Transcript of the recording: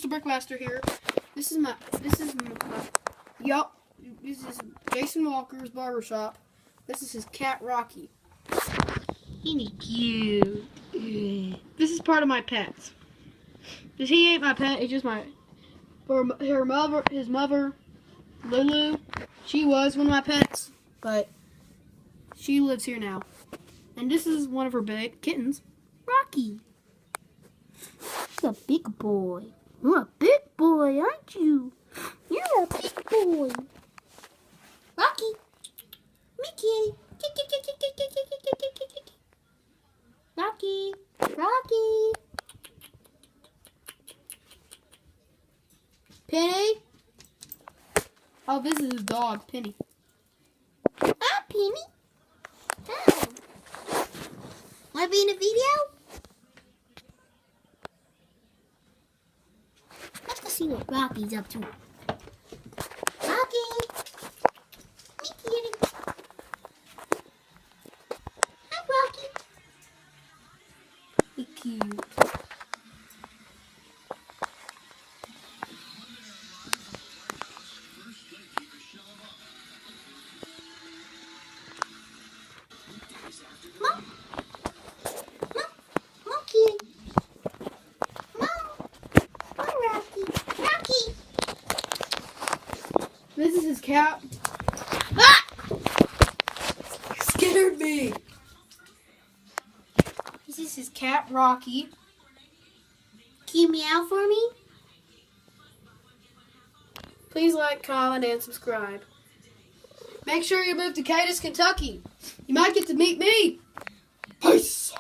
Nicholas the Brickmaster here. This is Jason Walker's barbershop. This is his cat Rocky. He's cute. This is part of my pets. He ain't my pet. It's just his mother, Lulu. She was one of my pets, but she lives here now. And this is one of her big kittens, Rocky. He's a big boy. You're a big boy, aren't you? You're a big boy. Rocky. Me kitty. Rocky. Rocky. Penny. Oh, this is his dog, Penny. Ah, Penny. Oh. Want to be in a video? Let's go see what Rocky's up to. Rocky! Me kitty! Hi, Rocky! He's cute. Mom! Mom, kitty! This is his cat. Ah! You scared me. This is his cat, Rocky. Can you meow for me? Please like, comment, and subscribe. Make sure you move to Cadiz, Kentucky. You might get to meet me. Peace.